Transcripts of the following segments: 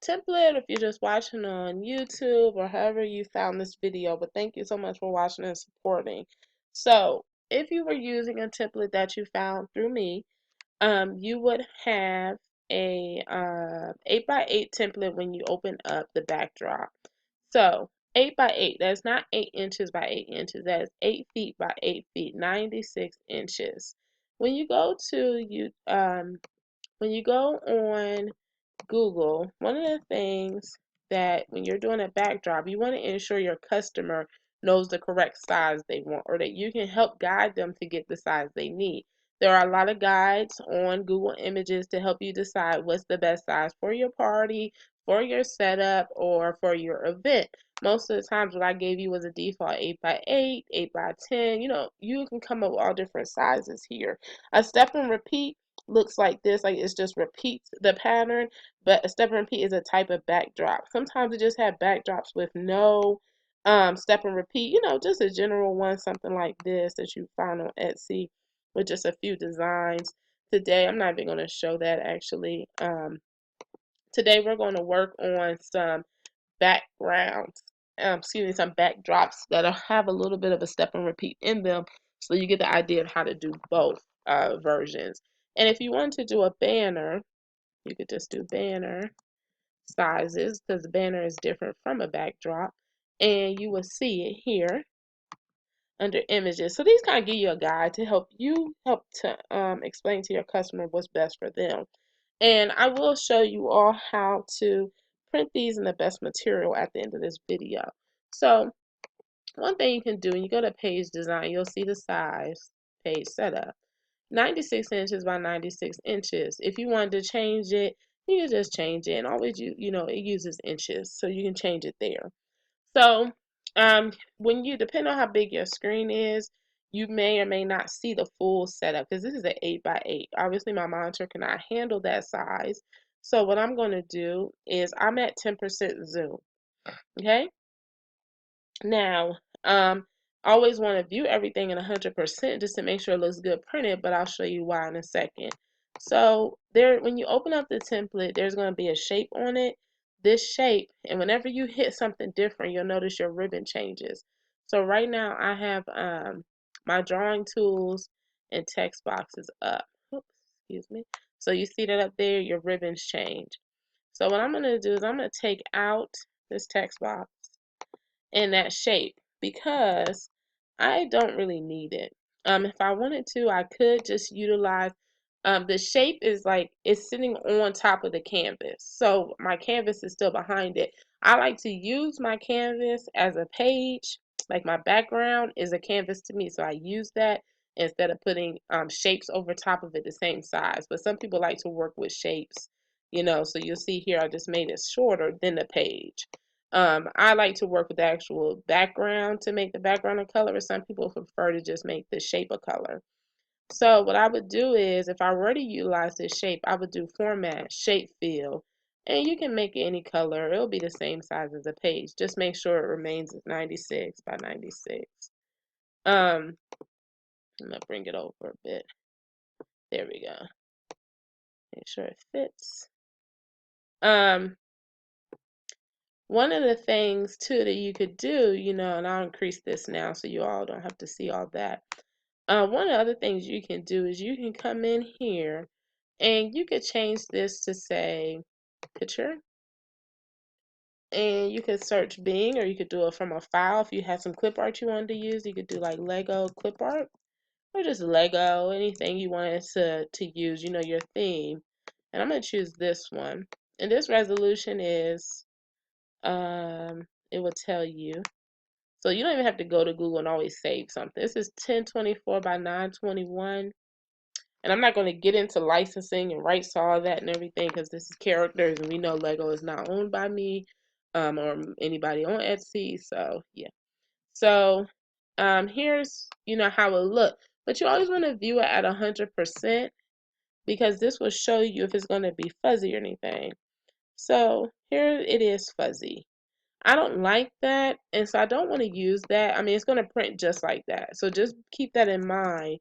template, if you're just watching on YouTube or however you found this video. But thank you so much for watching and supporting. So if you were using a template that you found through me, you would have a 8x8 template when you open up the backdrop. So 8x8, that's not 8 inches by 8 inches, that is 8 feet by 8 feet, 96 inches. When you go on Google, one of the things that when you're doing a backdrop, you want to ensure your customer knows the correct size they want, or that you can help guide them to get the size they need. There are a lot of guides on Google Images to help you decide what's the best size for your party, for your setup, or for your event. Most of the times what I gave you was a default 8x8, 8x10. You can come up with all different sizes here. A step and repeat looks like this, like it just repeats the pattern, but a step and repeat is a type of backdrop. Sometimes we just have backdrops with no step and repeat, just a general one, something like this that you find on Etsy with just a few designs. Today, I'm not even going to show that actually. Today, we're going to work on some backgrounds, some backdrops that have a little bit of a step and repeat in them, so you get the idea of how to do both versions. And if you want to do a banner, you could just do banner sizes, because the banner is different from a backdrop, and you will see it here under images. So these kind of give you a guide to help to explain to your customer what's best for them. And I will show you all how to print these in the best material at the end of this video. So one thing you can do, when you go to page design, you'll see the size, page setup, 96 inches by 96 inches. If you wanted to change it, you can just change it. And always, it uses inches, so you can change it there. So depending on how big your screen is, you may or may not see the full setup, because this is an 8x8. Obviously, my monitor cannot handle that size. So what I'm going to do is I'm at 10% zoom. Okay. Now, I always want to view everything in 100% just to make sure it looks good printed, but I'll show you why in a second. So when you open up the template, there's going to be a shape on it. This shape, and whenever you hit something different, you'll notice your ribbon changes. So right now I have my drawing tools and text boxes up. Oops, excuse me. So you see that up there, your ribbons change. So what I'm going to do is I'm going to take out this text box in that shape, because I don't really need it. If I wanted to, I could just utilize, the shape is like it's sitting on top of the canvas. So my canvas is still behind it. I like to use my canvas as a page, like my background is a canvas to me. So I use that instead of putting shapes over top of it the same size. But some people like to work with shapes, so you'll see here I just made it shorter than the page. I like to work with the actual background to make the background a color, but some people prefer to just make the shape a color. So what I would do is, if I were to utilize this shape, I would do format, shape fill, and you can make it any color. It'll be the same size as the page. Just make sure it remains at 96 by 96. I'm gonna bring it over a bit. There we go. Make sure it fits. One of the things too that you could do, and I'll increase this now so you all don't have to see all that. One of the other things you can do is you can come in here and you could change this to say picture, and you could search Bing, or you could do it from a file. If you had some clip art you wanted to use, you could do like Lego clip art, or just Lego, anything you wanted to use, your theme. And I'm going to choose this one. And this resolution is, it will tell you. So you don't even have to go to Google and always save something. This is 1024 by 921. And I'm not going to get into licensing and rights to all that and everything, because this is characters, and we know Lego is not owned by me or anybody on Etsy. So yeah. So here's how it looks. But you always want to view it at 100%, because this will show you if it's going to be fuzzy or anything. So here it is fuzzy. I don't like that, and so I don't want to use that. I mean, it's going to print just like that. So just keep that in mind,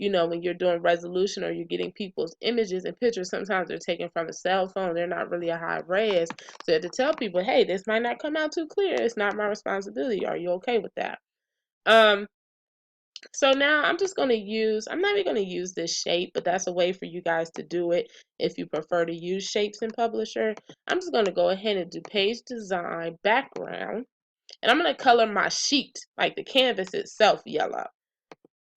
when you're doing resolution or you're getting people's images and pictures, sometimes they're taken from a cell phone. They're not really a high res. So to tell people, hey, this might not come out too clear. It's not my responsibility. Are you okay with that? So now I'm just going to I'm not even going to use this shape, but that's a way for you guys to do it if you prefer to use shapes in Publisher. I'm just going to go ahead and do page design background. And I'm going to color my sheet, like the canvas itself, yellow.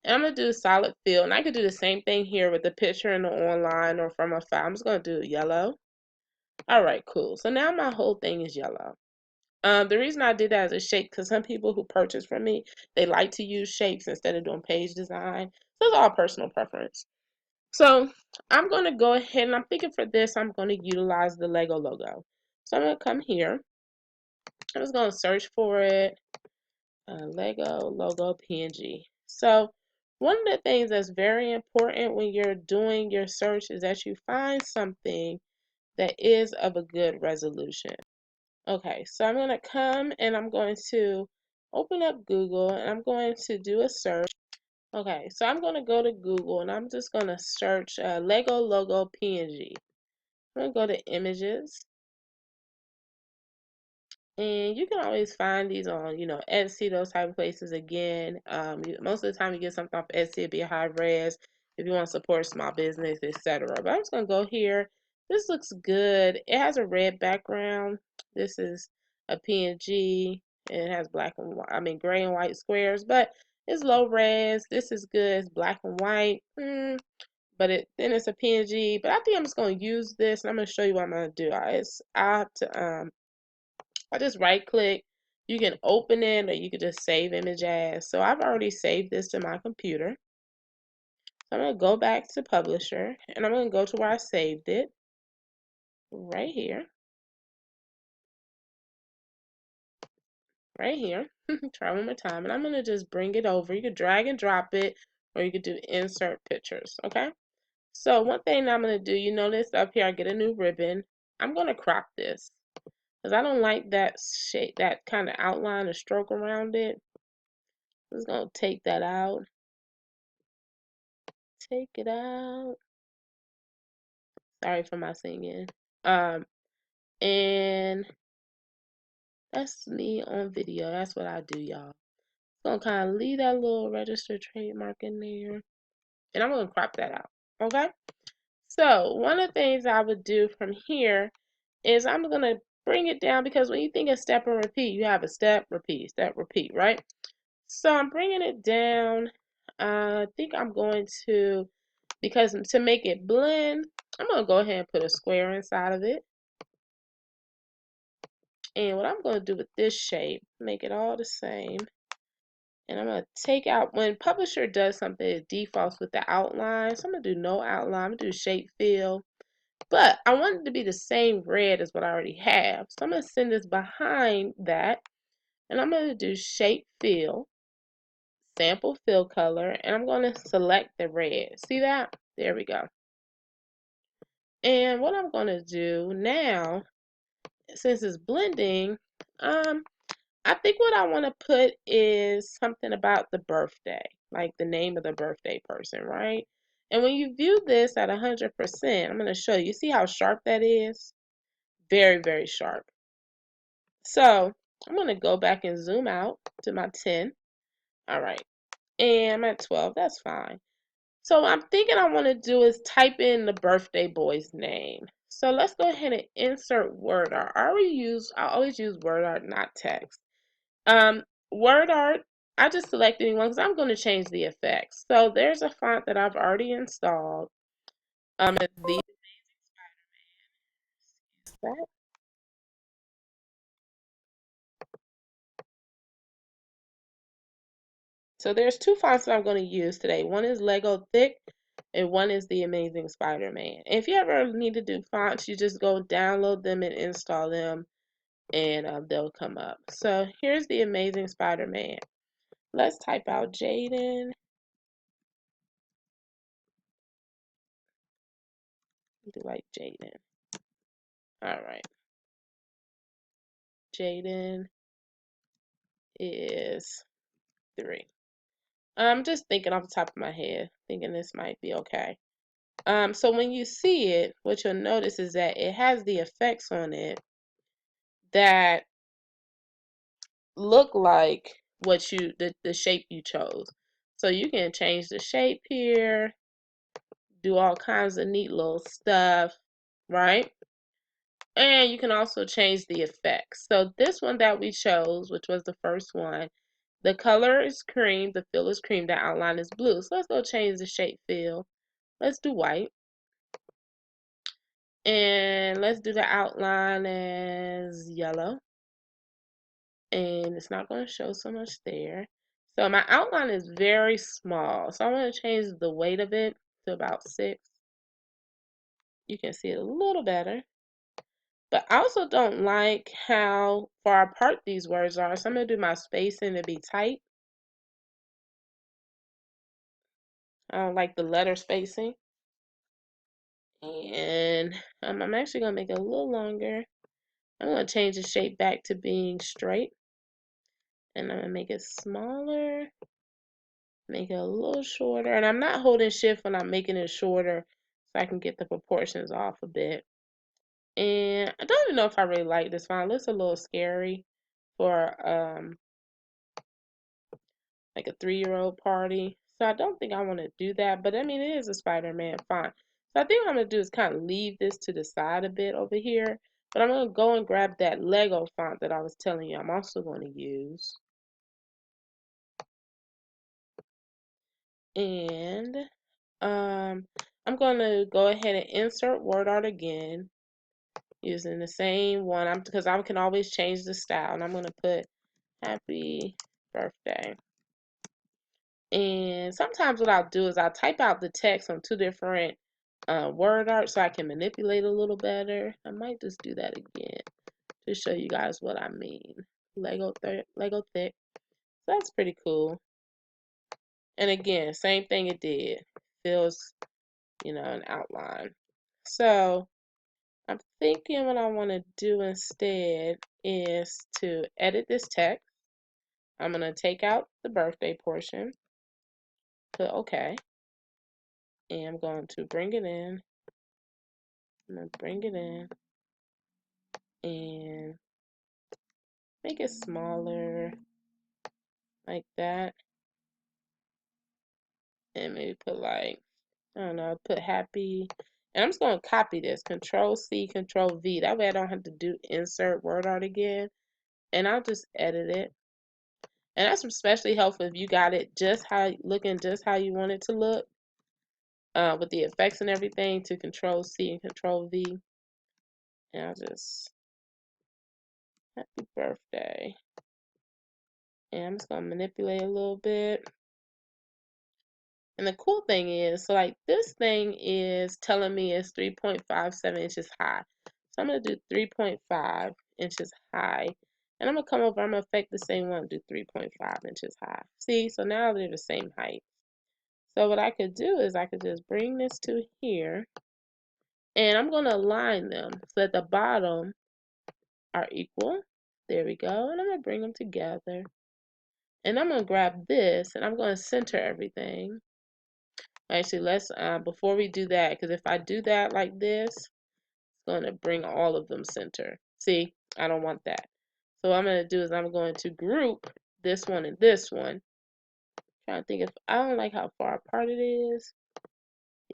And I'm going to do a solid fill. And I could do the same thing here with the picture in the online or from a file. I'm just going to do yellow. All right, cool. So now my whole thing is yellow. The reason I did that as a shape, because some people who purchase from me, they like to use shapes instead of doing page design. So it's all personal preference. So I'm going to go ahead and I'm thinking for this, I'm going to utilize the Lego logo. So I'm going to come here. I'm just going to search for it. Lego logo PNG. So one of the things that's very important when you're doing your search is that you find something that is of a good resolution. Okay, so I'm going to come and I'm going to open up Google and I'm going to do a search. Okay, so I'm going to go to Google and I'm just going to search Lego logo PNG. I'm going to go to images. And you can always find these on, Etsy, those type of places. Again, most of the time you get something off Etsy, it'd be a high res if you want to support small business, etc. But I'm just going to go here. This looks good. It has a red background. This is a PNG. And it has black and white, gray and white squares, but it's low res. This is good. It's black and white. But then it's a PNG. But I think I'm just going to use this, and I'm going to show you what I'm going to do. I just right click. You can open it or you can just save image as. So I've already saved this to my computer. So I'm going to go back to Publisher and I'm going to go to where I saved it. Right here. Right here. Try one more time. And I'm going to just bring it over. You could drag and drop it or you could do insert pictures. Okay. So one thing I'm going to do, you notice up here I get a new ribbon. I'm going to crop this because I don't like that shape, that kind of outline or stroke around it. I'm just going to take that out. Take it out. Sorry for my singing. And that's me on video. That's what I do, y'all. Gonna kind of leave that little registered trademark in there. And I'm gonna crop that out. Okay? So one of the things I would do from here is I'm gonna bring it down because when you think of step and repeat, you have a step, repeat, right? So I'm bringing it down. I think I'm going to, because to make it blend, I'm going to go ahead and put a square inside of it. And what I'm going to do with this shape, make it all the same. And I'm going to take out, when Publisher does something, it defaults with the outline. So I'm going to do no outline. I'm going to do shape fill. But I want it to be the same red as what I already have. So I'm going to send this behind that. And I'm going to do shape fill, sample fill color. And I'm going to select the red. See that? There we go. And what I'm going to do now, since it's blending, I think what I want to put is something about the birthday, like the name of the birthday person, right? And when you view this at 100%, I'm going to show you. See how sharp that is? Very, very sharp. So I'm going to go back and zoom out to my 10. All right. And I'm at 12. That's fine. So I'm thinking I want to do is type in the birthday boy's name. So let's go ahead and insert word art. I always use word art, not text. Word art, I just select anyone because I'm going to change the effects. So there's a font that I've already installed. It's the Spider-Man. So there's two fonts that I'm going to use today. One is Lego Thick and one is the Amazing Spider-Man. If you ever need to do fonts, you just go download them and install them and they'll come up. So here's the Amazing Spider-Man. Let's type out Jaden. Do like Jaden. All right. Jaden is 3. I'm just thinking off the top of my head. thinking this might be okay. So when you see it, what you'll notice is that it has the effects on it that look like what the shape you chose. So you can change the shape here, do all kinds of neat little stuff, right? And you can also change the effects. So this one that we chose, which was the first one, the color is cream, the fill is cream, the outline is blue. So let's go change the shape fill. Let's do white. And let's do the outline as yellow. And it's not going to show so much there. So my outline is very small. So I want to change the weight of it to about 6. You can see it a little better. But I also don't like how far apart these words are. So I'm going to do my spacing to be tight. I don't like the letter spacing. And I'm actually going to make it a little longer. I'm going to change the shape back to being straight. And I'm going to make it smaller. Make it a little shorter. And I'm not holding shift when I'm making it shorter so I can get the proportions off a bit. And I don't even know if I really like this font. It looks a little scary for like a 3-year-old party. So I don't think I want to do that. But I mean, it is a Spider-Man font. So I think what I'm going to do is kind of leave this to the side a bit over here. But I'm going to go and grab that Lego font that I was telling you I'm also going to use. And I'm going to go ahead and insert word art again using the same one because I can always change the style. And I'm going to put happy birthday. And sometimes what I'll do is I'll type out the text on 2 different word art so I can manipulate a little better. I might just do that again to show you guys what I mean. Lego thick. So that's pretty cool. And again, same thing it did. Feels, an outline. So I'm thinking what I want to do instead is to edit this text. I'm going to take out the birthday portion, put OK, and I'm going to bring it in. I'm going to bring it in and make it smaller like that. And maybe put like, I don't know, put happy. And I'm just going to copy this, Control C, Control V. That way I don't have to do insert word art again. And I'll just edit it. And that's especially helpful if you got it looking just how you want it to look. With the effects and everything, to Control C and Control V. And I'll just, happy birthday. And I'm just going to manipulate a little bit. And the cool thing is, so like this thing is telling me it's 3.57 inches high. So I'm going to do 3.5 inches high. And I'm going to come over, I'm going to affect the same one, do 3.5 inches high. See, so now they're the same height. So what I could do is I could just bring this to here. And I'm going to align them so that the bottom are equal. There we go. And I'm going to bring them together. And I'm going to grab this and I'm going to center everything. Actually, let's, before we do that, because if I do that like this, it's going to bring all of them center. See, I don't want that. So what I'm going to do is I'm going to group this one and this one. Trying to think if I don't like how far apart it is.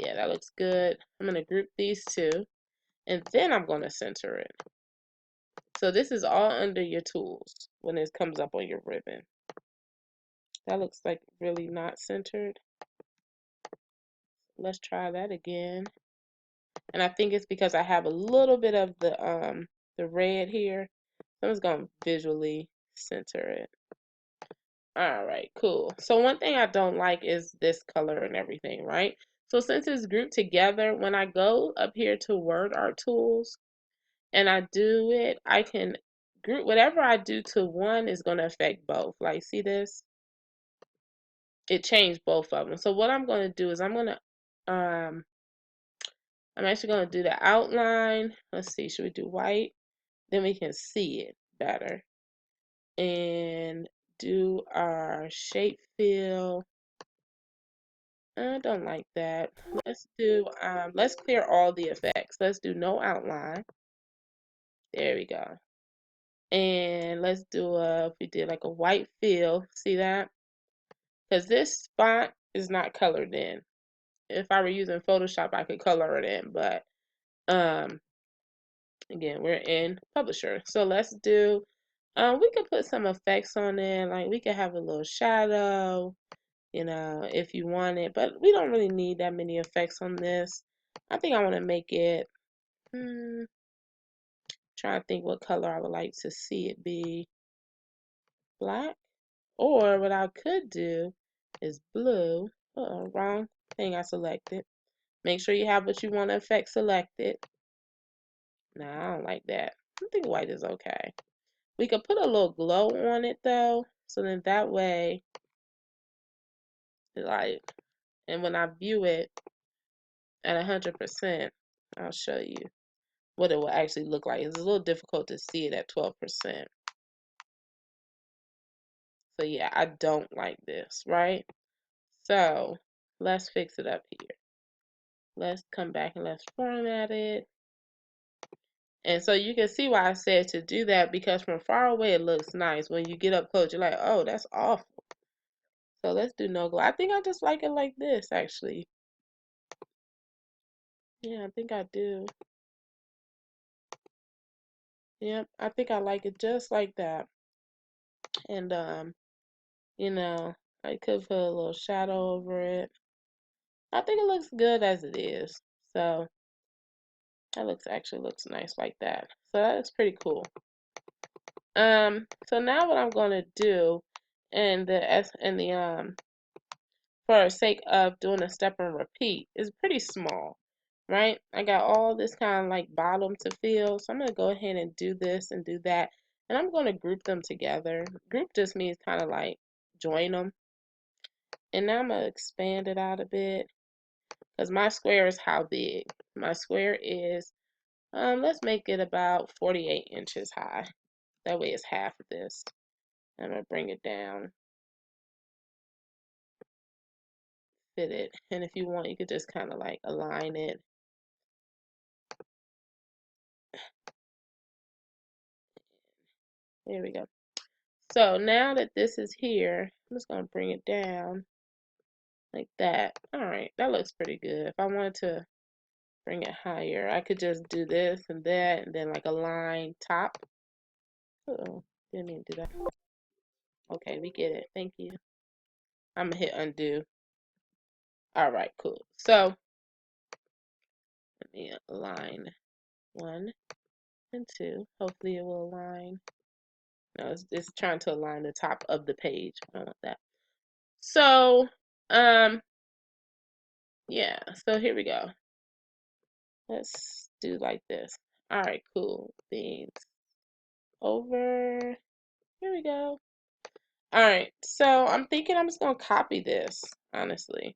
Yeah, that looks good. I'm going to group these two. And then I'm going to center it. So this is all under your tools when it comes up on your ribbon. That looks like really not centered. Let's try that again. And I think it's because I have a little bit of the red here. So I'm just going to visually center it. Alright, cool. So one thing I don't like is this color and everything, right? So since it's grouped together, when I go up here to Word Art Tools and I do it, I can group whatever I do to one is going to affect both. Like, see this? It changed both of them. So what I'm going to do is I'm actually going to do the outline. Let's see, should we do white? Then we can see it better. And do our shape fill. I don't like that. Let's clear all the effects. Let's do no outline. There we go. And let's do if we did like a white fill, see that? Because this font is not colored in. If I were using Photoshop, I could color it in, but again, we're in Publisher. So let's do, we could put some effects on it, like we could have a little shadow, if you want it, but we don't really need that many effects on this. I think I want to make it, trying to think what color I would like to see it be. Black? Or what I could do is blue. Wrong thing I selected. Make sure you have what you want to effect selected. Nah, I don't like that. I think white is okay. We could put a little glow on it though, so then that way, like, and when I view it at 100%, I'll show you what it will actually look like. It's a little difficult to see it at 12%. So yeah, I don't like this, right? So let's fix it up here. Let's come back and let's format it. And so you can see why I said to do that, because from far away it looks nice. When you get up close, you're like, oh, that's awful. So let's do no glow. I think I just like it like this, actually. Yeah, I think I do. Yep, I think I like it just like that. And you know, I could put a little shadow over it. I think it looks good as it is. So that actually looks nice like that. So that looks pretty cool. So now what I'm gonna do, and for the sake of doing a step and repeat, is pretty small, right? I got all this kind of like bottom to fill, so I'm gonna go ahead and do this and do that, and I'm gonna group them together. Group just means kind of like join them, and now I'm gonna expand it out a bit because my square is how big? My square is, let's make it about 48 inches high. That way it's half of this. I'm gonna bring it down, fit it, and if you want, you could just kind of like align it. There we go. So now that this is here, I'm just gonna bring it down like that. All right, that looks pretty good. If I wanted to bring it higher, I could just do this and that, and then like align top. Uh-oh, didn't mean to do that. Okay, we get it. Thank you. I'm gonna hit undo. All right, cool. So let me align 1 and 2. Hopefully it will align. No, it's trying to align the top of the page. I don't want that. So, yeah. So here we go. Let's do like this. All right, cool. Things over. Here we go. All right. So I'm thinking I'm just gonna copy this, honestly,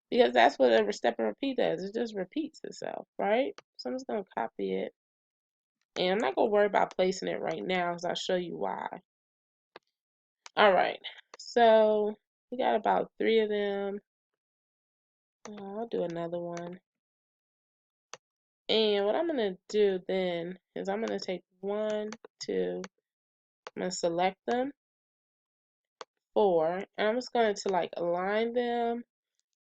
because that's what a step and repeat does. It just repeats itself, right? So I'm just gonna copy it. And I'm not going to worry about placing it right now because I'll show you why. All right. So we got about 3 of them. I'll do another one. And what I'm going to do then is I'm going to take 1, 2, I'm going to select them, 4, and I'm just going to like align them,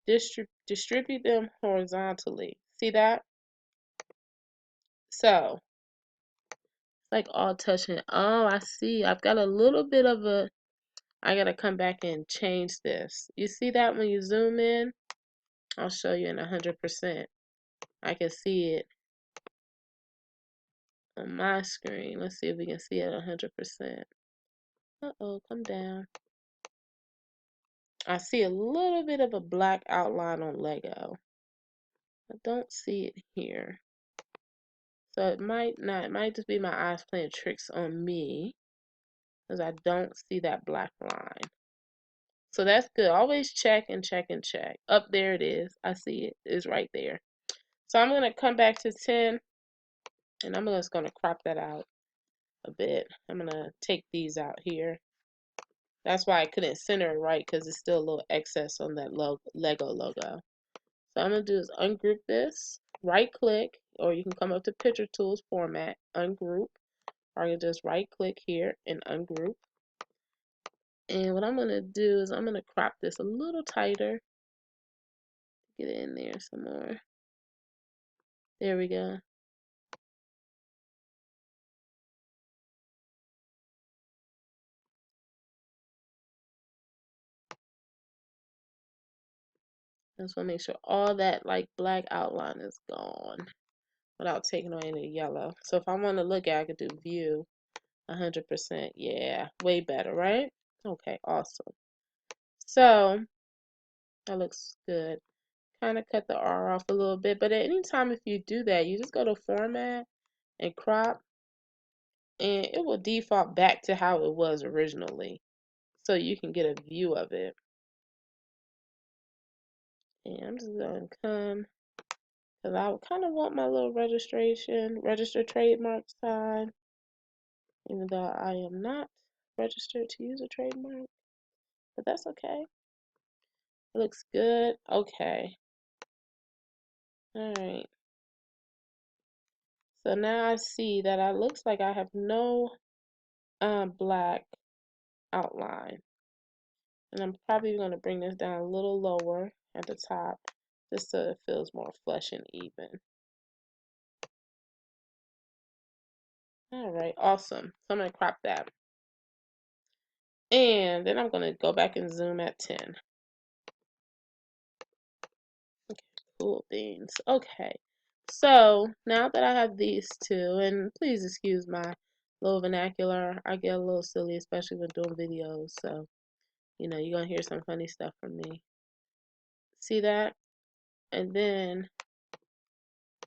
distribute them horizontally. See that? So like all touching. Oh, I see. I've got a little bit of a, I got to come back and change this. You see that when you zoom in? I'll show you in 100%. I can see it on my screen. Let's see if we can see it 100%. Uh-oh, come down. I see a little bit of a black outline on Lego. I don't see it here. So it might not, it might just be my eyes playing tricks on me because I don't see that black line. So that's good. Always check and check and check. Up there it is. I see it. It's right there. So I'm going to come back to 10 and I'm just going to crop that out a bit. I'm going to take these out here. That's why I couldn't center it right, because it's still a little excess on that Lego logo. So I'm going to do is ungroup this, right click, or you can come up to picture tools, format, ungroup, or you can just right click here and ungroup. And what I'm going to do is I'm going to crop this a little tighter. Get it in there some more. There we go. I just want to make sure all that like black outline is gone without taking away any yellow. So if I want to look at it, I could do view 100%. Yeah, way better, right? Okay, awesome. So that looks good. Kind of cut the R off a little bit, but at any time if you do that, you just go to format and crop, and it will default back to how it was originally, so you can get a view of it. And I'm just gonna come, because I kind of want my little registered trademark sign, even though I am not registered to use a trademark, but that's okay. It looks good. Okay. All right. So now I see that it looks like I have no black outline. And I'm probably going to bring this down a little lower at the top, just so it feels more flush and even. All right, awesome. So I'm going to crop that. And then I'm going to go back and zoom at 10. Okay, cool beans. Okay, so now that I have these two, and please excuse my little vernacular, I get a little silly, especially when doing videos. So, you know, you're going to hear some funny stuff from me. See that? And then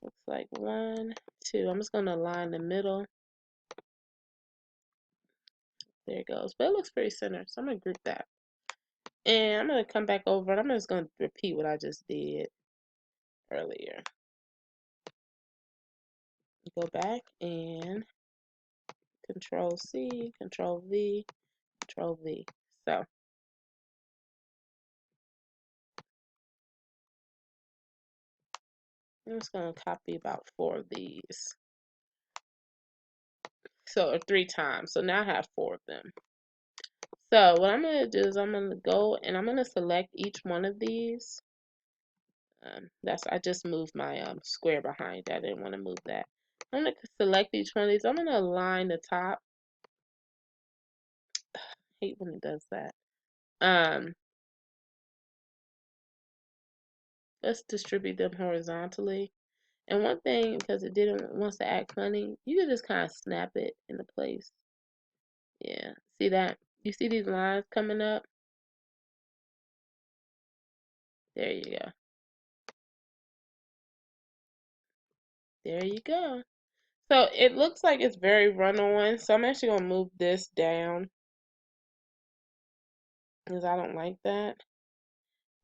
looks like 1, 2. I'm just going to line the middle. There it goes. But it looks pretty centered, so I'm going to group that. And I'm going to come back over, and I'm just going to repeat what I just did earlier. Go back and Control C, Control V, Control V. So I'm just going to copy about 4 of these. So, or 3 times. So now I have 4 of them. So what I'm going to do is I'm going to go and I'm going to select each one of these. I just moved my square behind that. I didn't want to move that. I'm going to select each one of these. I'm going to align the top. I hate when it does that. Let's distribute them horizontally. And one thing, because it didn't wants to act funny, you can just kind of snap it into place. Yeah, see that? You see these lines coming up? There you go. There you go. So it looks like it's very run-on. So I'm actually going to move this down because I don't like that.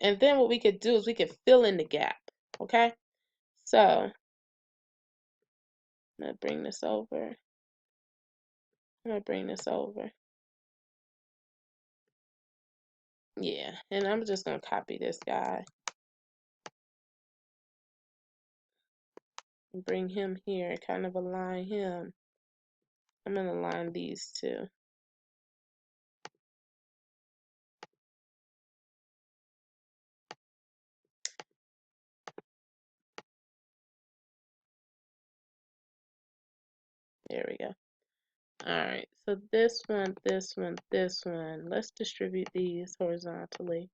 And then what we could do is we could fill in the gap. Okay? So I'm going to bring this over. I'm going to bring this over. Yeah, and I'm just going to copy this guy. And bring him here, kind of align him. I'm going to align these two. There we go. Alright, so this one, this one, this one. Let's distribute these horizontally.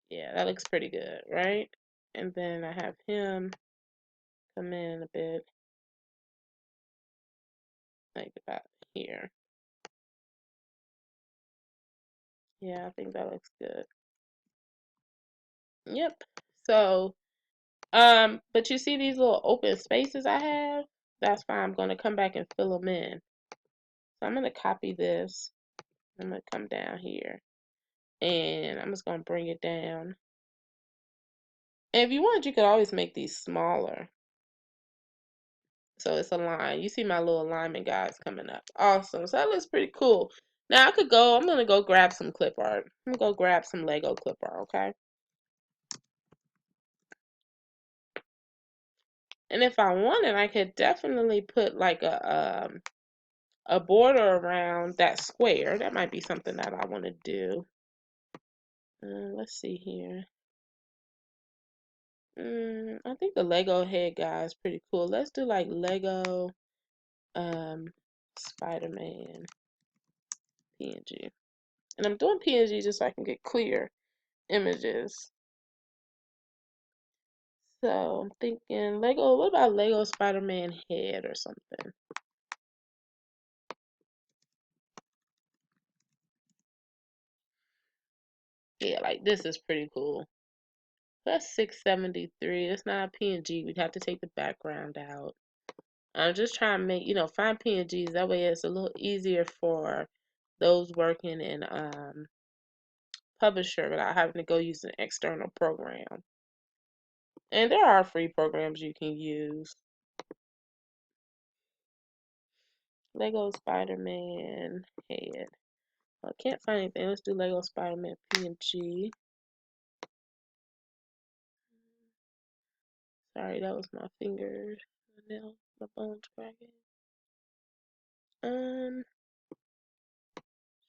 Yeah, that looks pretty good, right? And then I have him come in a bit, like about here. Yeah, I think that looks good. Yep. So, but you see these little open spaces I have? That's why I'm going to come back and fill them in. So I'm going to copy this. I'm going to come down here. And I'm just going to bring it down. And if you want, you could always make these smaller. So it's a line. You see my little alignment guys coming up. Awesome. So that looks pretty cool. Now I'm gonna go grab some clip art. I'm gonna go grab some Lego clip art, okay? And if I wanted, I could definitely put like a border around that square. That might be something that I want to do. Let's see here. I think the Lego head guy is pretty cool. Let's do like Lego Spider-Man PNG. And I'm doing PNG just so I can get clear images. So I'm thinking Lego, what about Lego Spider-Man head or something? Yeah, like this is pretty cool. That's 673. It's not a PNG. We'd have to take the background out. I'm just trying to make, find PNGs. That way it's a little easier for those working in Publisher without having to go use an external program. And there are free programs you can use. Lego Spider-Man head. I can't find anything. Let's do Lego Spider-Man PNG. Sorry, that was my fingers. My nails, my bones cracking.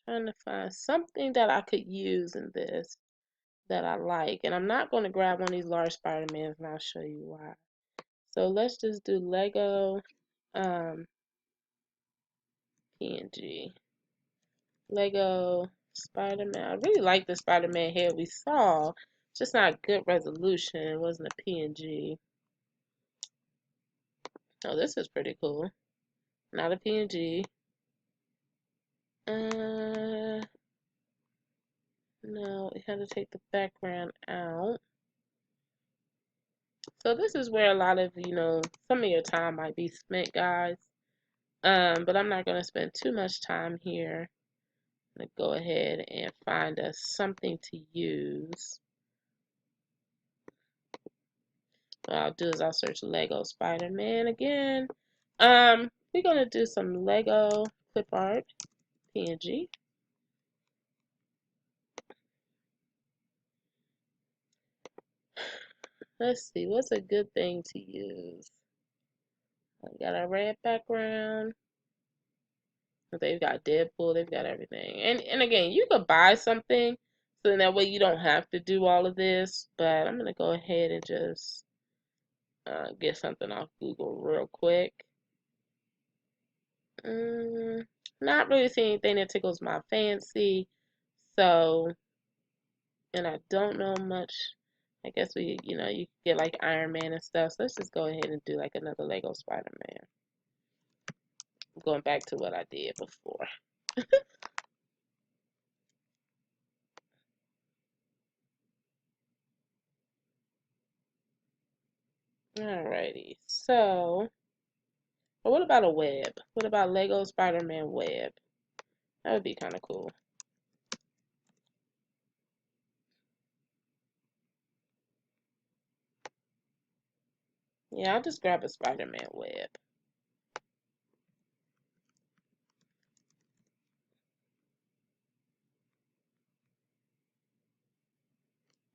Trying to find something that I could use in this that I like. And I'm not going to grab one of these large Spider-Mans, and I'll show you why. So let's just do Lego PNG. Lego Spider-Man. I really like the Spider-Man head we saw. Just not good resolution. It wasn't a PNG. Oh, this is pretty cool. Not a PNG. No, we had to take the background out. So this is where a lot of, some of your time might be spent, guys. But I'm not going to spend too much time here. I'm going to go ahead and find us something to use. What I'll do is I'll search Lego Spider-Man again. We're going to do some Lego clip art PNG. Let's see, what's a good thing to use? We got a red background. They've got Deadpool, they've got everything. And again, you could buy something so that way you don't have to do all of this. But I'm going to go ahead and just get something off Google real quick. Not really seeing anything that tickles my fancy. So, and I don't know much. I guess you could get like Iron Man and stuff. So let's just go ahead and do like another Lego Spider-Man. Going back to what I did before. Alrighty, so what about a web? What about Lego Spider-Man web? That would be kind of cool. Yeah, I'll just grab a Spider-Man web.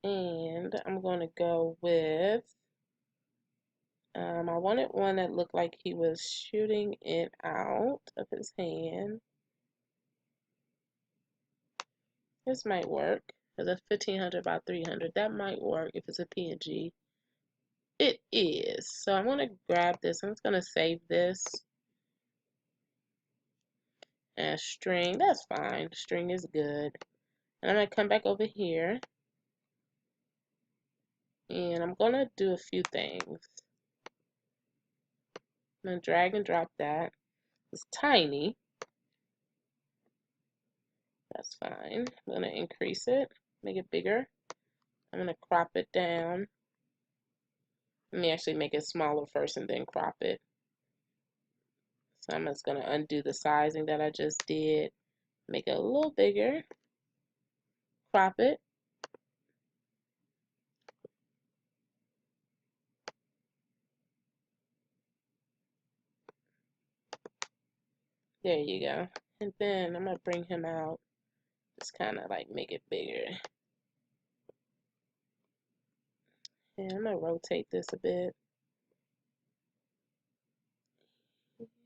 And I'm going to go with, I wanted one that looked like he was shooting it out of his hand. This might work. It's a 1500 by 300. That might work if it's a PNG. It is. So I'm going to grab this. I'm just going to save this as string. That's fine. String is good. And I'm going to come back over here. And I'm going to do a few things. I'm going to drag and drop that. It's tiny. That's fine. I'm going to increase it, make it bigger. I'm going to crop it down. Let me actually make it smaller first and then crop it. So I'm just going to undo the sizing that I just did. Make it a little bigger. Crop it. There you go. And then I'm going to bring him out. Just kind of like make it bigger. And I'm going to rotate this a bit.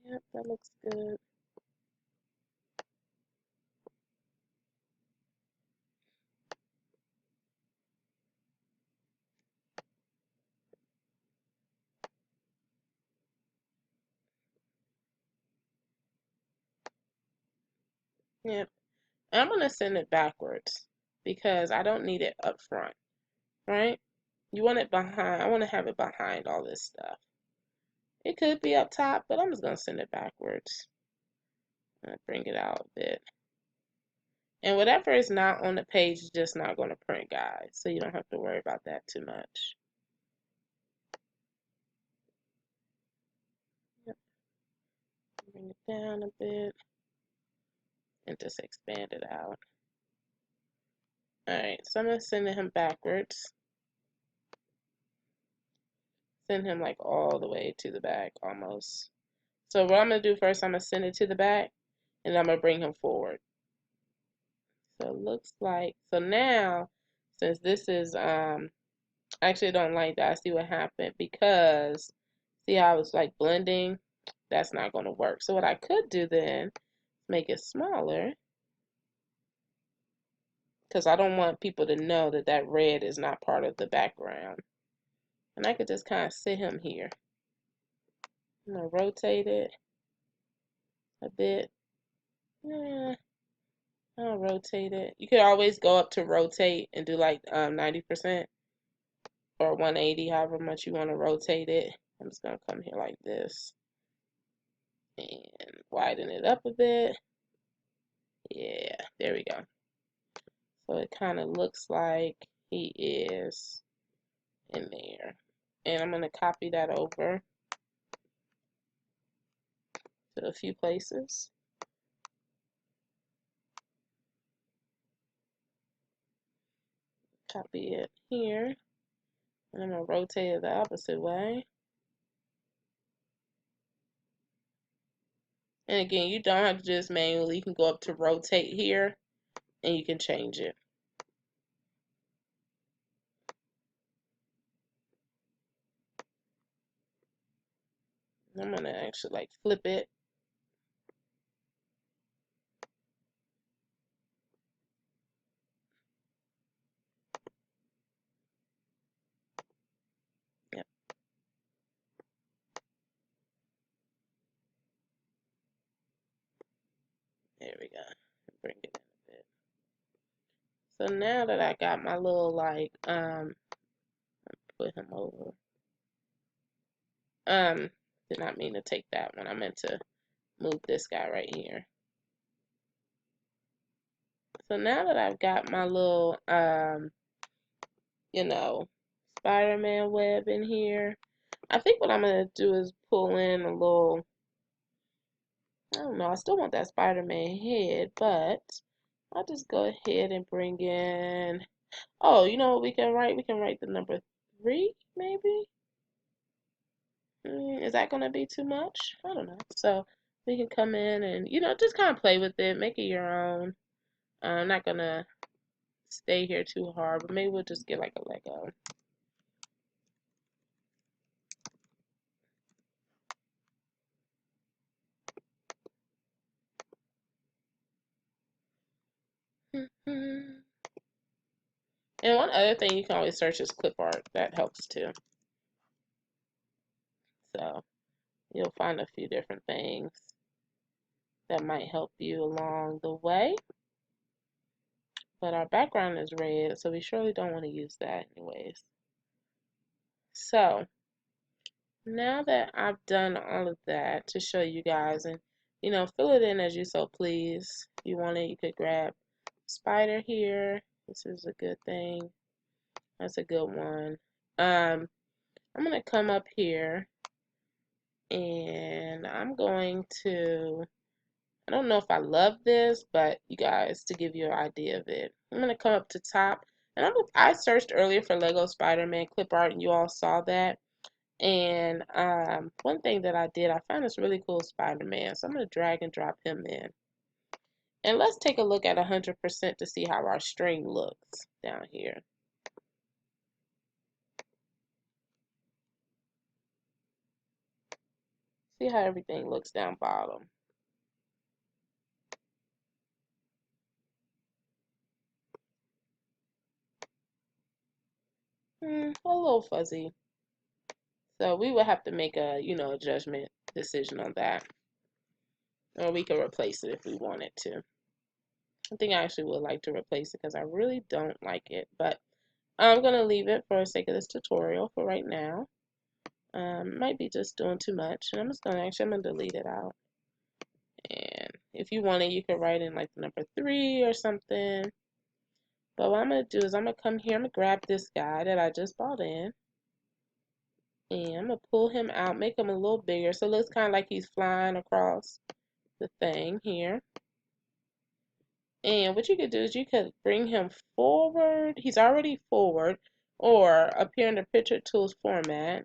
Yep, that looks good. Yep. And I'm going to send it backwards because I don't need it up front, right? You want it behind. I want to have it behind all this stuff. It could be up top, but I'm just going to send it backwards. I'm going to bring it out a bit. And whatever is not on the page is just not going to print, guys. So you don't have to worry about that too much. Yep. Bring it down a bit. And just expand it out. Alright, so I'm going to send him backwards. Send him like all the way to the back almost. So what I'm going to do first, I'm going to send it to the back. And I'm going to bring him forward. So it looks like, so now, since this is, I actually don't like that. I see what happened because, see how it's like blending? That's not going to work. So what I could do then, make it smaller, because I don't want people to know that that red is not part of the background. And I could just kind of sit him here. I'm going to rotate it a bit. Yeah, I'll rotate it. You could always go up to rotate and do like 90% or 180, however much you want to rotate it. I'm just going to come here like this and widen it up a bit. Yeah, there we go. So it kind of looks like he is in there. And I'm going to copy that over to a few places. Copy it here. And I'm going to rotate it the opposite way. And again, you don't have to just manually. You can go up to rotate here and you can change it. I'm going to actually like flip it. Yep. There we go. Bring it in a bit. So now that I got my little like, put him over. Did not mean to take that one. I meant to move this guy right here. So now that I've got my little, you know, Spider-Man web in here, I think what I'm going to do is pull in a little, I don't know, I still want that Spider-Man head, but I'll just go ahead and bring in, oh, you know what we can write? We can write the number 3, maybe? Is that going to be too much? I don't know. So we can come in and, you know, just kind of play with it, make it your own. I'm not going to stay here too hard, but maybe we'll just get like a Lego. And one other thing you can always search is clipart. That helps too. So you'll find a few different things that might help you along the way. But our background is red, so we surely don't want to use that anyways. So now that I've done all of that to show you guys, and you know, fill it in as you so please. If you want it, you could grab spider here. This is a good thing. That's a good one. I'm gonna come up here and I'm going to, I don't know if I love this, but you guys, to give you an idea of it, I'm gonna come up to top, and I searched earlier for Lego Spider-Man clip art, and you all saw that. And one thing that I did, I found this really cool Spider-Man, so I'm gonna drag and drop him in. And let's take a look at 100% to see how our string looks down here. See how everything looks down bottom. A little fuzzy. So we would have to make a, a judgment decision on that. Or we could replace it if we wanted to. I think I actually would like to replace it because I really don't like it. But I'm going to leave it for the sake of this tutorial for right now. Might be just doing too much. And I'm going to delete it out. And if you want it, you can write in like the number 3 or something. But what I'm going to do is I'm going to come here. I'm going to grab this guy that I just bought in. And I'm going to pull him out, make him a little bigger. So it looks kind of like he's flying across the thing here. And what you could do is you could bring him forward. He's already forward. Or up here in the picture tools format.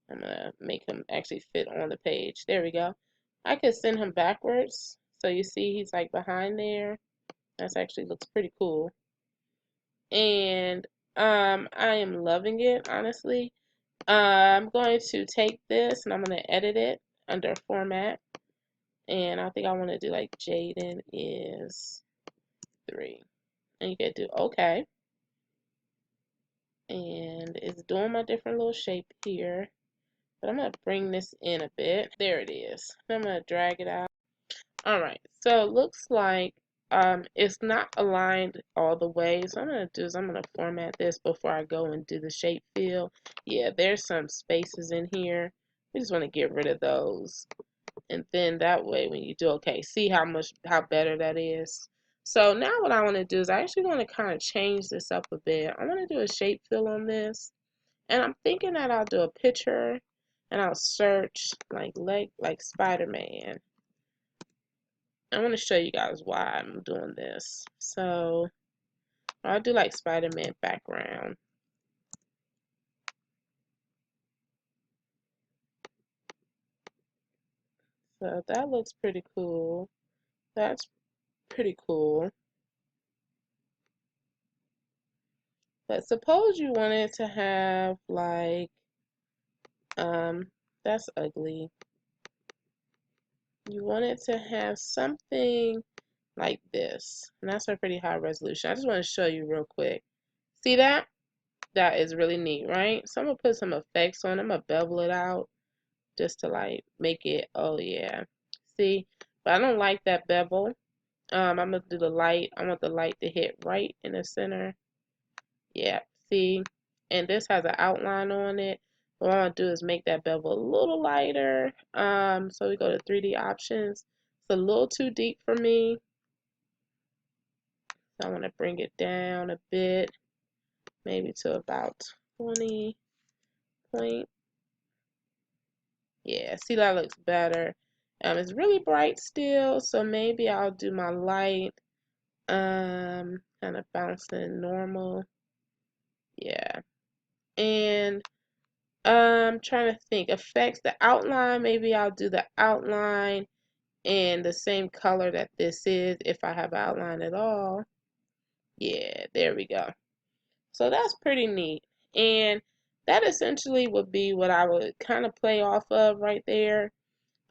I'm going to make him actually fit on the page. There we go. I could send him backwards. So you see he's like behind there. That actually looks pretty cool. And I am loving it, honestly. I'm going to take this and I'm going to edit it under format. And I think I want to do like Jaden is 3. And you can do OK. And it's doing my different little shape here. But I'm going to bring this in a bit. There it is. I'm going to drag it out. Alright, so it looks like it's not aligned all the way. So what I'm going to do is I'm going to format this before I go and do the shape fill. Yeah, there's some spaces in here. We just want to get rid of those. And then that way when you do okay, see how better that is. So now what I want to do is I actually want to kind of change this up a bit. I want to do a shape fill on this. And I'm thinking that I'll do a picture and I'll search like Spider-Man. I want to show you guys why I'm doing this. So I'll do like Spider-Man background. So that looks pretty cool. That's pretty cool. But suppose you wanted to have like, that's ugly. You wanted to have something like this. And that's a pretty high resolution. I just want to show you real quick. See that? That is really neat, right? So I'm going to put some effects on. I'm going to bevel it out just to like make it, oh yeah. See? But I don't like that bevel. I'm going to do the light. I want the light to hit right in the center. Yeah, see? And this has an outline on it. What I want to do is make that bevel a little lighter. So we go to 3D options. It's a little too deep for me. So I want to bring it down a bit. Maybe to about 20 point. Yeah, see, that looks better. It's really bright still, so maybe I'll do my light kind of bouncing normal. Yeah. And trying to think effects, the outline, maybe I'll do the outline in the same color that this is if I have outline at all. Yeah, there we go. So that's pretty neat. And that essentially would be what I would kind of play off of right there.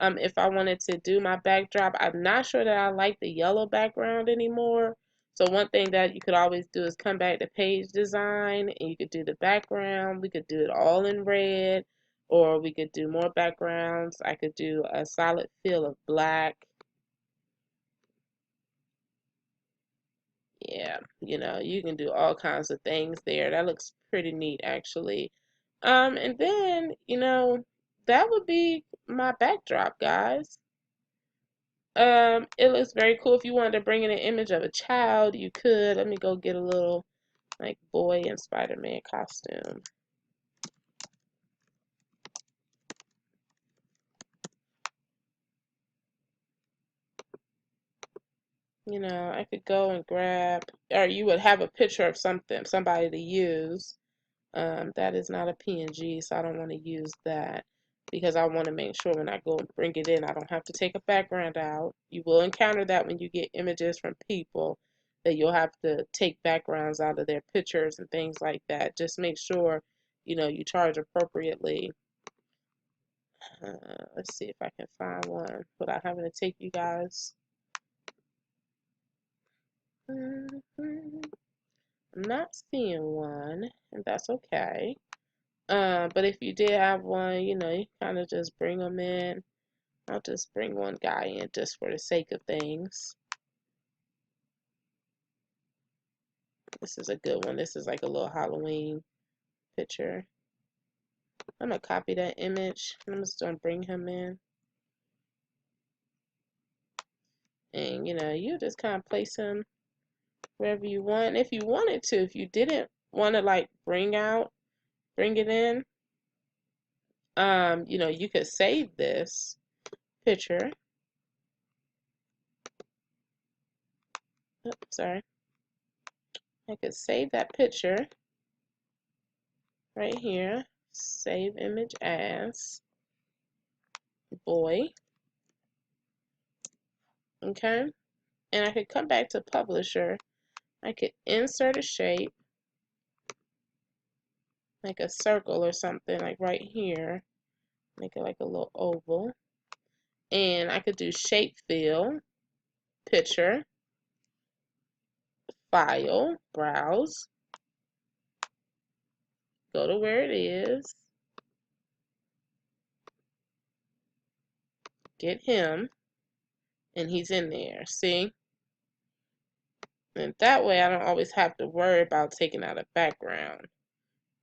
If I wanted to do my backdrop, I'm not sure that I like the yellow background anymore. So one thing that you could always do is come back to page design and you could do the background. We could do it all in red, or we could do more backgrounds. I could do a solid fill of black. Yeah, you can do all kinds of things there. That looks pretty neat actually. And then, that would be my backdrop, guys. It looks very cool. If you wanted to bring in an image of a child, you could. Let me go get a little like boy in Spider-Man costume. I could go and grab, or you would have a picture of somebody to use. That is not a PNG, so I don't want to use that. because I want to make sure when I go and bring it in, I don't have to take a background out. You will encounter that when you get images from people, that you'll have to take backgrounds out of their pictures and things like that. Just make sure, you charge appropriately. Let's see if I can find one without having to take you guys. I'm not seeing one, and that's okay. But if you did have one, you kind of just bring them in. I'll just bring one guy in just for the sake of things. This is a good one. This is like a little Halloween picture. I'm going to copy that image. I'm just going to bring him in. And, you just kind of place him wherever you want. If you wanted to, if you didn't want to like bring it in, you could save this picture. Oops, sorry. I could save that picture right here. Save image as boy. Okay. And I could come back to publisher. I could insert a shape, like a circle or something, like right here. Make it like a little oval. And I could do shape fill, picture, file, browse, go to where it is, get him, and he's in there. See? And that way I don't always have to worry about taking out a background.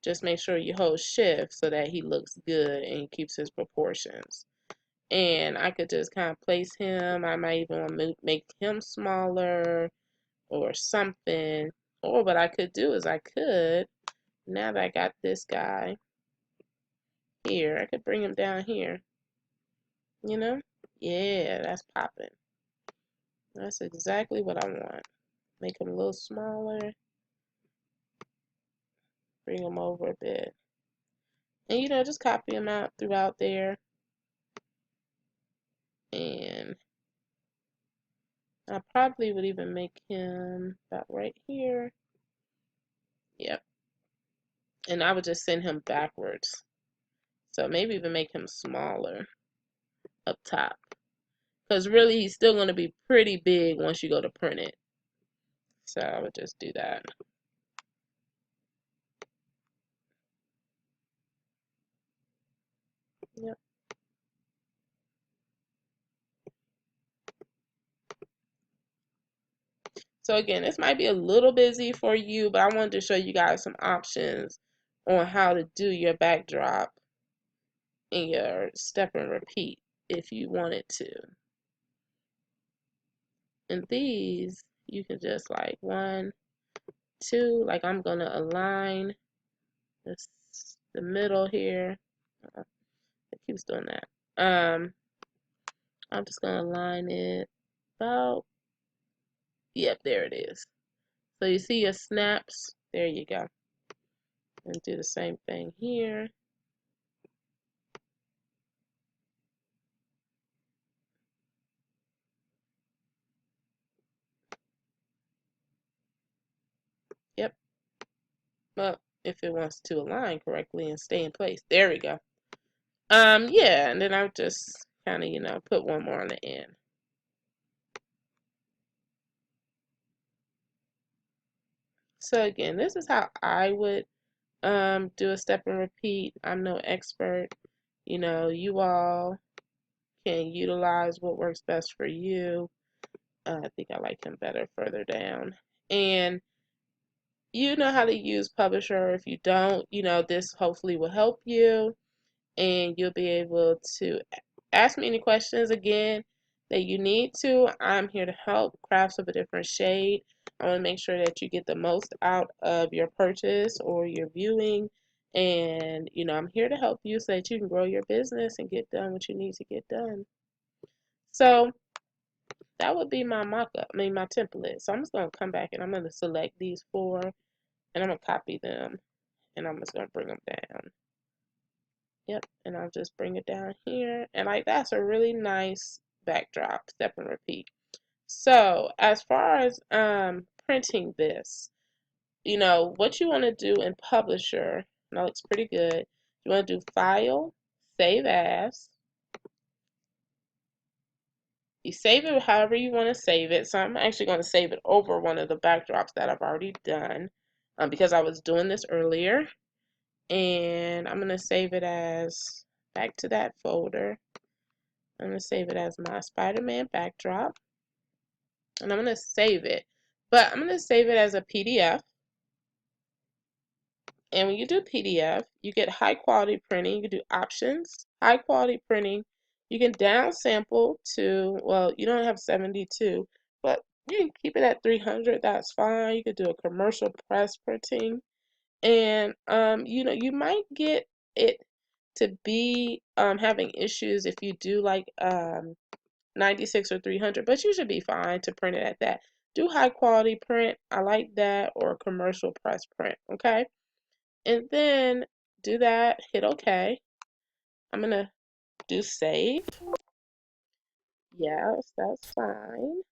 Just make sure you hold shift so that he looks good and keeps his proportions. And I could just kind of place him. I might even want to make him smaller or something. Or what I could do is now that I got this guy here, I could bring him down here. Yeah, that's popping. That's exactly what I want. Make him a little smaller. Bring him over a bit. And just copy him out throughout there. And I probably would even make him about right here. Yep. And I would just send him backwards. So maybe even make him smaller up top. Because really he's still going to be pretty big once you go to print it. So I would just do that. Yep. So again, this might be a little busy for you, but I wanted to show you guys some options on how to do your backdrop and your step and repeat if you wanted to. And these, you can just like 1, 2, like I'm going to align this, the middle here. It keeps doing that. I'm just going to align it about, yep, there it is. So you see your snaps, there you go. And do the same thing here. Yep. Well, if it wants to align correctly and stay in place. There we go. Yeah, and then I'll just kind of, put one more on the end. So again, this is how I would do a step and repeat. I'm no expert. You all can utilize what works best for you. I think I like him better further down. And you know how to use Publisher. If you don't, this hopefully will help you. And you'll be able to ask me any questions again that you need to. I'm here to help. Crafts of a different shade. I want to make sure that you get the most out of your purchase or your viewing. And, I'm here to help you so that you can grow your business and get done what you need to get done. So that would be my mock-up, my template. So I'm just going to come back and I'm going to select these 4 and I'm going to copy them and I'm just going to bring them down. Yep, and I'll just bring it down here. And like that's a really nice backdrop, step and repeat. So as far as printing this, you know, what you want to do in Publisher, that looks pretty good. You want to do File, Save As. You save it however you want to save it. So I'm actually going to save it over one of the backdrops that I've already done because I was doing this earlier. And I'm going to save it as, back to that folder. I'm going to save it as my Spider-Man backdrop. And I'm going to save it. But I'm going to save it as a PDF. And when you do PDF, you get high quality printing. You can do options, high quality printing. You can downsample to, well, you don't have 72, but you can keep it at 300. That's fine. You could do a commercial press printing. And, you know, you might get it to be having issues if you do like 96 or 300, but you should be fine to print it at that. Do high quality print. I like that, or commercial press print. Okay. And then do that, hit OK. I'm going to do save. Yes, that's fine.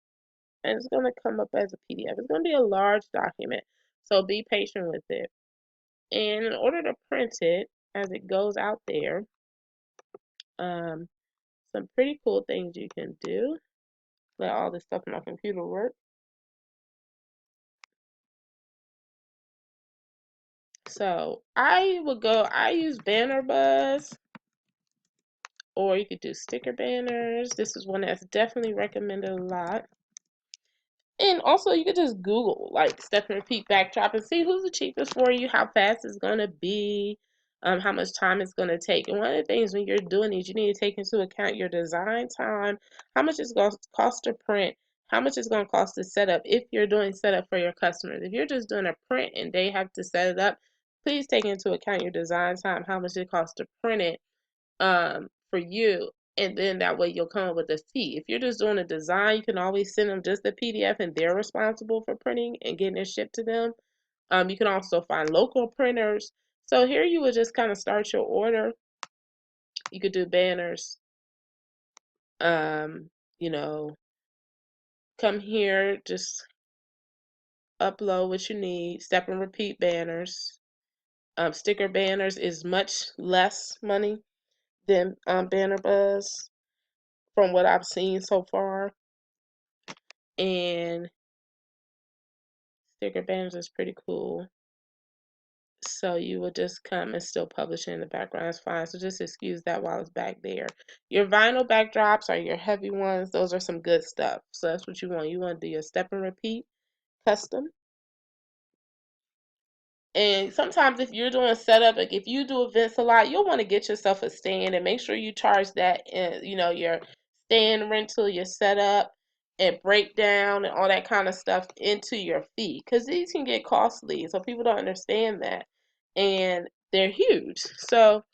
And it's going to come up as a PDF. It's going to be a large document, so be patient with it. And in order to print it as it goes out there, some pretty cool things you can do. Let all this stuff on my computer work. So I use Banner Buzz, or you could do sticker banners. This is one that's definitely recommended a lot. And also, you could just Google like step and repeat backdrop and see who's the cheapest for you, how fast it's going to be, how much time it's going to take. And one of the things when you're doing these, you need to take into account your design time, how much it's going to cost to print, how much it's going to cost to set up if you're doing setup for your customers. If you're just doing a print and they have to set it up, please take into account your design time, how much it costs to print it for you, and then that way you'll come up with a fee. If you're just doing a design, you can always send them just the PDF and they're responsible for printing and getting it shipped to them. You can also find local printers. So here you would just kind of start your order. You could do banners. Um, you know, come here, just upload what you need. Step and repeat banners. Sticker banners is much less money than Banner Buzz from what I've seen so far. And sticker banners is pretty cool. So you will just come and still publish it in the background. It's fine. So just excuse that while it's back there. Your vinyl backdrops are your heavy ones. Those are some good stuff. So that's what you want. You want to do your step and repeat custom. And sometimes if you're doing setup, like if you do events a lot, you'll want to get yourself a stand and make sure you charge that, you know, your stand rental, your setup, and breakdown and all that kind of stuff into your fee. Because these can get costly. So people don't understand that. And they're huge. So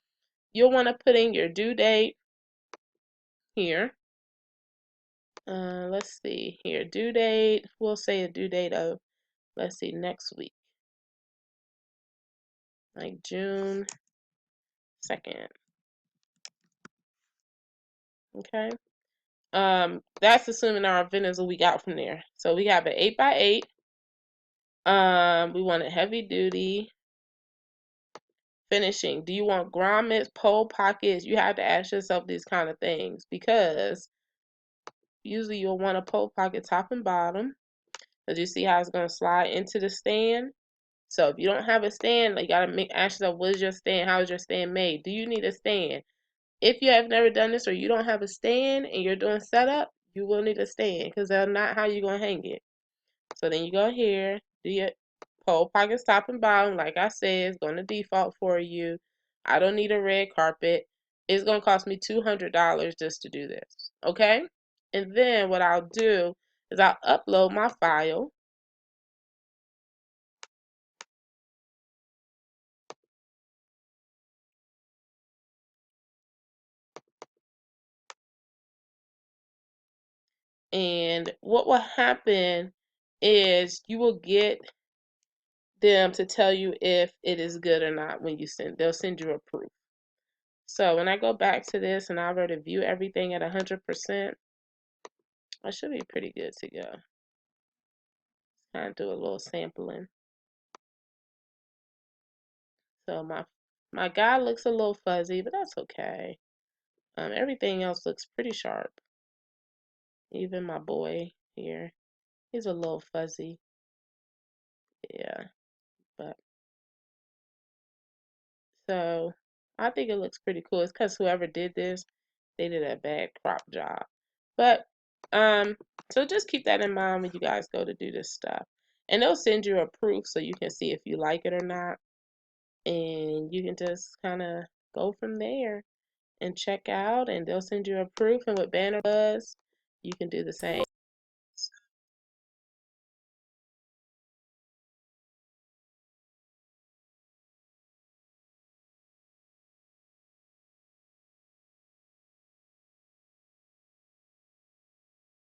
you'll want to put in your due date here. Let's see here. Due date. We'll say a due date of, let's see, next week. Like June 2nd. Okay. That's assuming our event is a week out from there. So we have an 8x8. We want a heavy duty finishing. Do you want grommets, pole pockets? You have to ask yourself these kind of things because usually you'll want a pole pocket top and bottom. As you see how it's going to slide into the stand. So if you don't have a stand, you got to ask yourself, what is your stand? How is your stand made? Do you need a stand? If you have never done this or you don't have a stand and you're doing setup, you will need a stand because that's not how you're going to hang it. So then you go here, do your pole pockets top and bottom. Like I said, it's going to default for you. I don't need a red carpet. It's going to cost me $200 just to do this. Okay? And then what I'll do is I'll upload my file. And what will happen is you will get them to tell you if it is good or not when you send. They'll send you a proof. So when I go back to this and I were to view everything at 100%, I should be pretty good to go. Kind of do a little sampling. So my guy looks a little fuzzy, but that's okay. Everything else looks pretty sharp. Even my boy here, he's a little fuzzy. Yeah, but so I think it looks pretty cool. It's because whoever did this, they did a bad crop job. But so just keep that in mind when you guys go to do this stuff. And they'll send you a proof so you can see if you like it or not. And you can just kind of go from there and check out, and they'll send you a proof. And what Banner does, you can do the same.